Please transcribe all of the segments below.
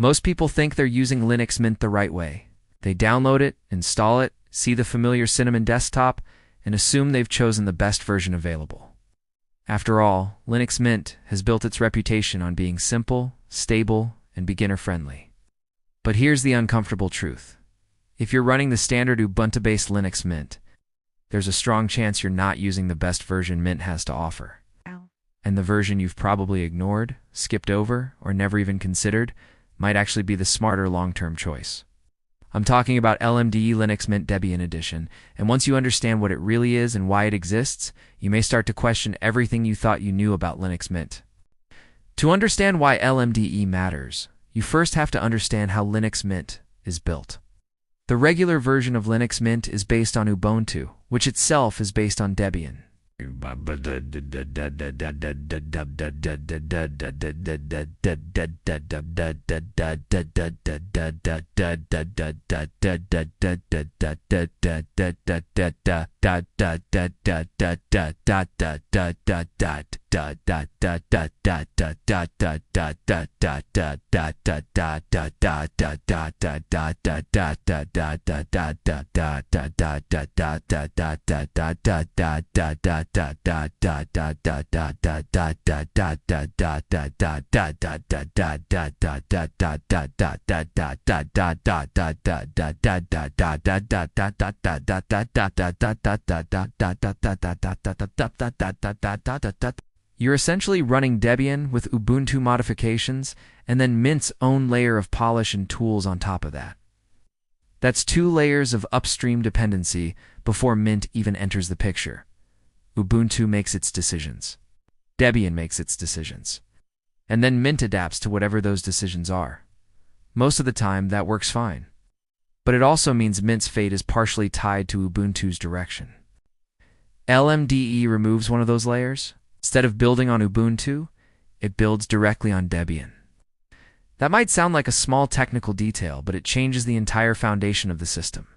Most people think they're using Linux Mint the right way. They download it, install it, see the familiar Cinnamon desktop, and assume they've chosen the best version available. After all, Linux Mint has built its reputation on being simple, stable, and beginner-friendly. But here's the uncomfortable truth. If you're running the standard Ubuntu-based Linux Mint, there's a strong chance you're not using the best version Mint has to offer. And the version you've probably ignored, skipped over, or never even considered might actually be the smarter long-term choice. I'm talking about LMDE Linux Mint Debian Edition, and once you understand what it really is and why it exists, you may start to question everything you thought you knew about Linux Mint. To understand why LMDE matters, you first have to understand how Linux Mint is built. The regular version of Linux Mint is based on Ubuntu, which itself is based on Debian. You're essentially running Debian with Ubuntu modifications and then Mint's own layer of polish and tools on top of that. That's 2 layers of upstream dependency before Mint even enters the picture. Ubuntu makes its decisions. Debian makes its decisions. And then Mint adapts to whatever those decisions are. Most of the time, that works fine. But it also means Mint's fate is partially tied to Ubuntu's direction. LMDE removes one of those layers. Instead of building on Ubuntu, it builds directly on Debian. That might sound like a small technical detail, but it changes the entire foundation of the system.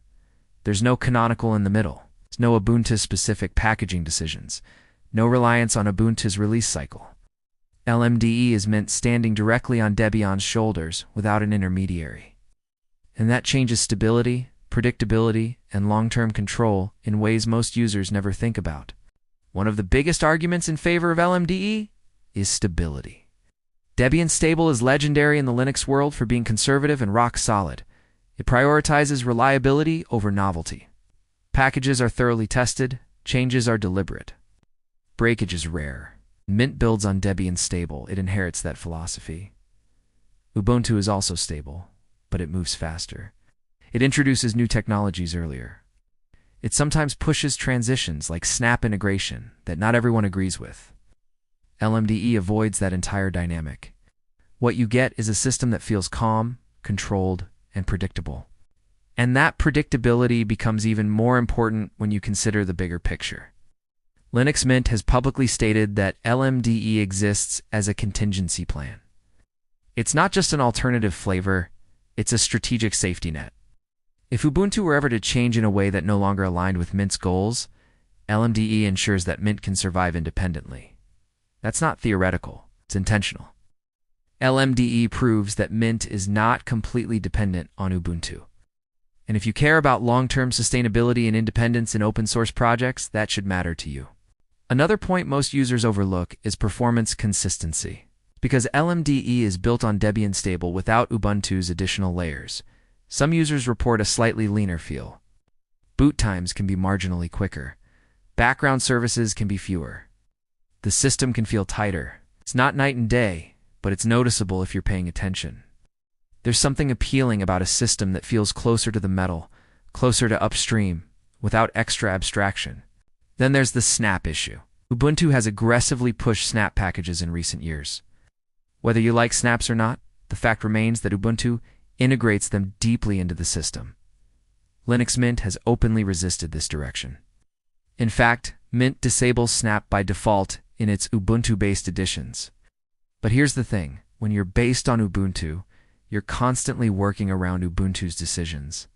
There's no canonical in the middle. There's no Ubuntu-specific packaging decisions. No reliance on Ubuntu's release cycle. LMDE is Mint standing directly on Debian's shoulders without an intermediary. And that changes stability, predictability, and long-term control in ways most users never think about. One of the biggest arguments in favor of LMDE is stability. Debian Stable is legendary in the Linux world for being conservative and rock solid. It prioritizes reliability over novelty. Packages are thoroughly tested, changes are deliberate. Breakage is rare. Mint builds on Debian Stable. It inherits that philosophy. Ubuntu is also stable, but it moves faster. It introduces new technologies earlier. It sometimes pushes transitions like snap integration that not everyone agrees with. LMDE avoids that entire dynamic. What you get is a system that feels calm, controlled, and predictable. And that predictability becomes even more important when you consider the bigger picture. Linux Mint has publicly stated that LMDE exists as a contingency plan. It's not just an alternative flavor, it's a strategic safety net. If Ubuntu were ever to change in a way that no longer aligned with Mint's goals, LMDE ensures that Mint can survive independently. That's not theoretical, it's intentional. LMDE proves that Mint is not completely dependent on Ubuntu. And if you care about long-term sustainability and independence in open-source projects, that should matter to you. Another point most users overlook is performance consistency. Because LMDE is built on Debian Stable without Ubuntu's additional layers, some users report a slightly leaner feel. Boot times can be marginally quicker. Background services can be fewer. The system can feel tighter. It's not night and day, but it's noticeable if you're paying attention. There's something appealing about a system that feels closer to the metal, closer to upstream, without extra abstraction. Then there's the snap issue. Ubuntu has aggressively pushed snap packages in recent years. Whether you like snaps or not, the fact remains that Ubuntu integrates them deeply into the system. Linux Mint has openly resisted this direction. In fact, Mint disables snap by default in its Ubuntu-based editions. But here's the thing, when you're based on Ubuntu, you're constantly working around Ubuntu's decisions.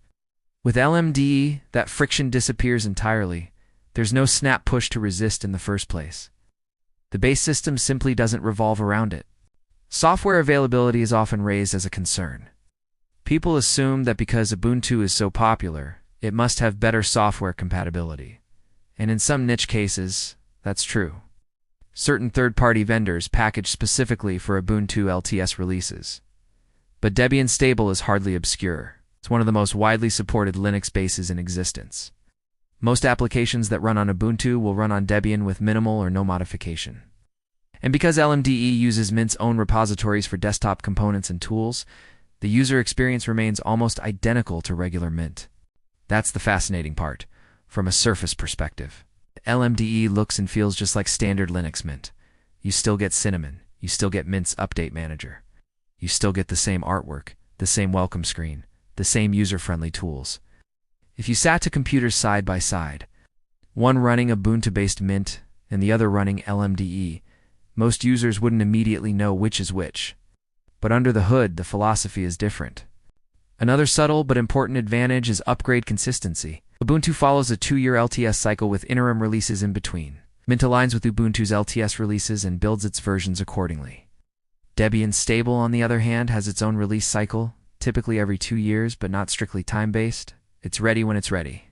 With LMDE, that friction disappears entirely. There's no snap push to resist in the first place. The base system simply doesn't revolve around it. Software availability is often raised as a concern. People assume that because Ubuntu is so popular, it must have better software compatibility. And in some niche cases, that's true. Certain third-party vendors package specifically for Ubuntu LTS releases. But Debian Stable is hardly obscure. It's one of the most widely supported Linux bases in existence. Most applications that run on Ubuntu will run on Debian with minimal or no modification. And because LMDE uses Mint's own repositories for desktop components and tools, the user experience remains almost identical to regular Mint. That's the fascinating part, from a surface perspective. LMDE looks and feels just like standard Linux Mint. You still get Cinnamon, you still get Mint's update manager. You still get the same artwork, the same welcome screen, the same user-friendly tools. If you sat two computers side by side, one running Ubuntu-based Mint and the other running LMDE, most users wouldn't immediately know which is which. But under the hood, the philosophy is different. Another subtle but important advantage is upgrade consistency. Ubuntu follows a 2-year LTS cycle with interim releases in between. Mint aligns with Ubuntu's LTS releases and builds its versions accordingly. Debian Stable, on the other hand, has its own release cycle, typically every 2 years, but not strictly time-based. It's ready when it's ready.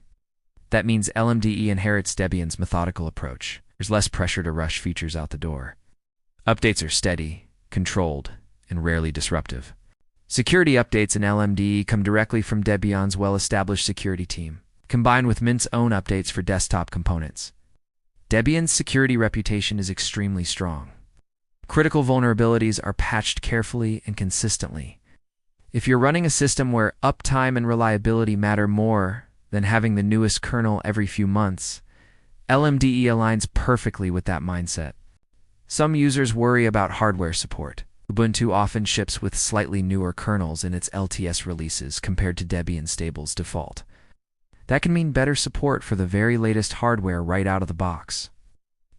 That means LMDE inherits Debian's methodical approach. There's less pressure to rush features out the door. Updates are steady, controlled, and rarely disruptive. Security updates in LMDE come directly from Debian's well-established security team, combined with Mint's own updates for desktop components. Debian's security reputation is extremely strong. Critical vulnerabilities are patched carefully and consistently. If you're running a system where uptime and reliability matter more than having the newest kernel every few months, LMDE aligns perfectly with that mindset. Some users worry about hardware support. Ubuntu often ships with slightly newer kernels in its LTS releases compared to Debian Stable's default. That can mean better support for the very latest hardware right out of the box.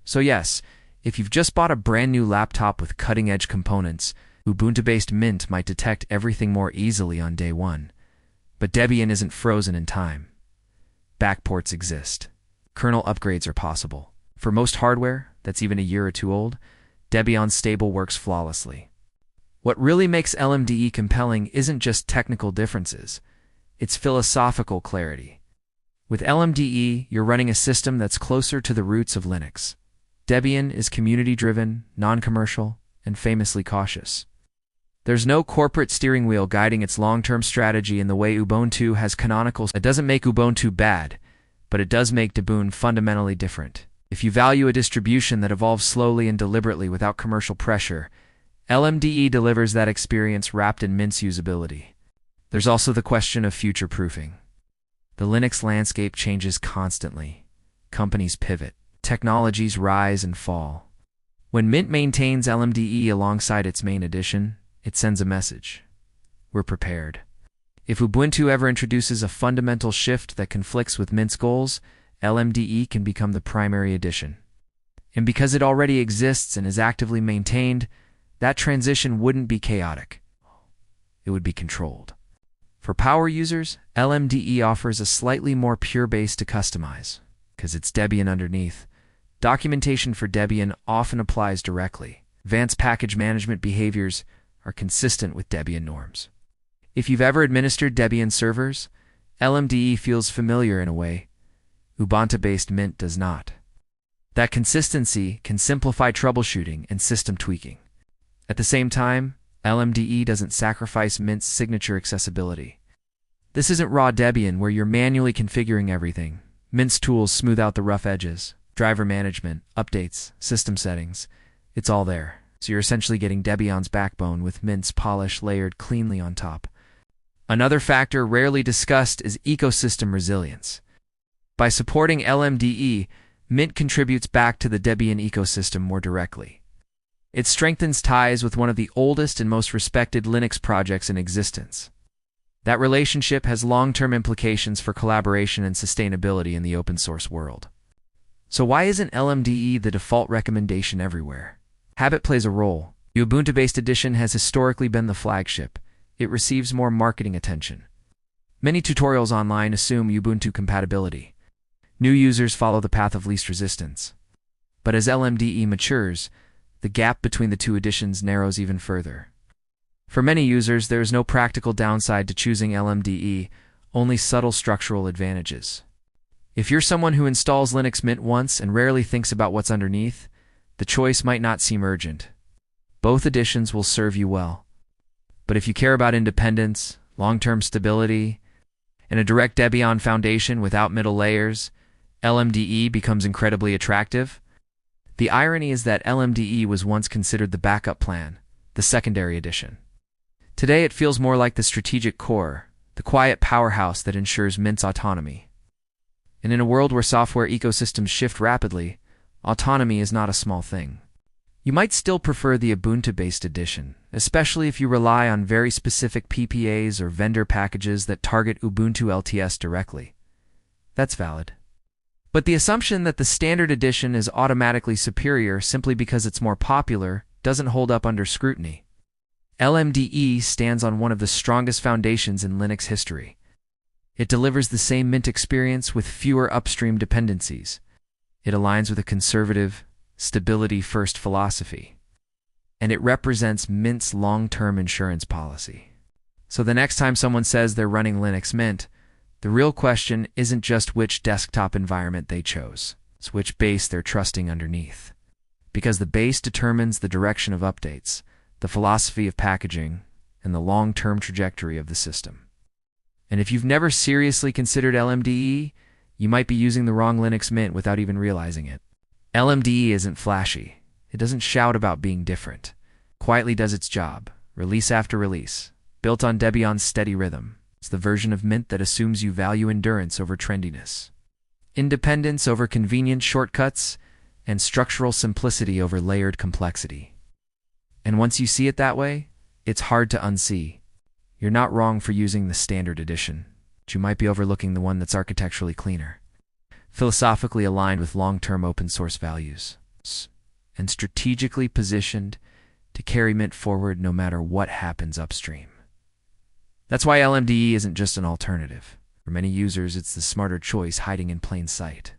So yes, if you've just bought a brand new laptop with cutting-edge components, Ubuntu-based Mint might detect everything more easily on day one. But Debian isn't frozen in time. Backports exist. Kernel upgrades are possible. For most hardware that's even a year or two old, Debian Stable works flawlessly. What really makes LMDE compelling isn't just technical differences, it's philosophical clarity. With LMDE, you're running a system that's closer to the roots of Linux. Debian is community-driven, non-commercial, and famously cautious. There's no corporate steering wheel guiding its long-term strategy in the way Ubuntu has canonical. It doesn't make Ubuntu bad, but it does make Debian fundamentally different. If you value a distribution that evolves slowly and deliberately without commercial pressure, LMDE delivers that experience wrapped in Mint's usability. There's also the question of future-proofing. The Linux landscape changes constantly. Companies pivot. Technologies rise and fall. When Mint maintains LMDE alongside its main edition, it sends a message. We're prepared. If Ubuntu ever introduces a fundamental shift that conflicts with Mint's goals, LMDE can become the primary edition. And because it already exists and is actively maintained, that transition wouldn't be chaotic. It would be controlled. For power users, LMDE offers a slightly more pure base to customize, because it's Debian underneath. Documentation for Debian often applies directly. Advanced package management behaviors are consistent with Debian norms. If you've ever administered Debian servers, LMDE feels familiar in a way Ubuntu-based Mint does not. That consistency can simplify troubleshooting and system tweaking. At the same time, LMDE doesn't sacrifice Mint's signature accessibility. This isn't raw Debian where you're manually configuring everything. Mint's tools smooth out the rough edges. Driver management, updates, system settings, it's all there. So you're essentially getting Debian's backbone with Mint's polish layered cleanly on top. Another factor rarely discussed is ecosystem resilience. By supporting LMDE, Mint contributes back to the Debian ecosystem more directly. It strengthens ties with one of the oldest and most respected Linux projects in existence. That relationship has long-term implications for collaboration and sustainability in the open source world. So why isn't LMDE the default recommendation everywhere? Habit plays a role. The Ubuntu-based edition has historically been the flagship. It receives more marketing attention. Many tutorials online assume Ubuntu compatibility. New users follow the path of least resistance. But as LMDE matures, the gap between the two editions narrows even further. For many users, there is no practical downside to choosing LMDE, only subtle structural advantages. If you're someone who installs Linux Mint once and rarely thinks about what's underneath, the choice might not seem urgent. Both editions will serve you well. But if you care about independence, long-term stability, and a direct Debian foundation without middle layers, LMDE becomes incredibly attractive. The irony is that LMDE was once considered the backup plan, the secondary edition. Today it feels more like the strategic core, the quiet powerhouse that ensures Mint's autonomy. And in a world where software ecosystems shift rapidly, autonomy is not a small thing. You might still prefer the Ubuntu-based edition, especially if you rely on very specific PPAs or vendor packages that target Ubuntu LTS directly. That's valid. But the assumption that the standard edition is automatically superior simply because it's more popular doesn't hold up under scrutiny. LMDE stands on one of the strongest foundations in Linux history. It delivers the same Mint experience with fewer upstream dependencies. It aligns with a conservative, stability-first philosophy. And it represents Mint's long-term insurance policy. So the next time someone says they're running Linux Mint, the real question isn't just which desktop environment they chose, it's which base they're trusting underneath. Because the base determines the direction of updates, the philosophy of packaging, and the long-term trajectory of the system. And if you've never seriously considered LMDE, you might be using the wrong Linux Mint without even realizing it. LMDE isn't flashy. It doesn't shout about being different. It quietly does its job, release after release, built on Debian's steady rhythm. It's the version of Mint that assumes you value endurance over trendiness, independence over convenient shortcuts, and structural simplicity over layered complexity. And once you see it that way, it's hard to unsee. You're not wrong for using the standard edition, but you might be overlooking the one that's architecturally cleaner, philosophically aligned with long-term open-source values, and strategically positioned to carry Mint forward no matter what happens upstream. That's why LMDE isn't just an alternative. For many users, it's the smarter choice hiding in plain sight.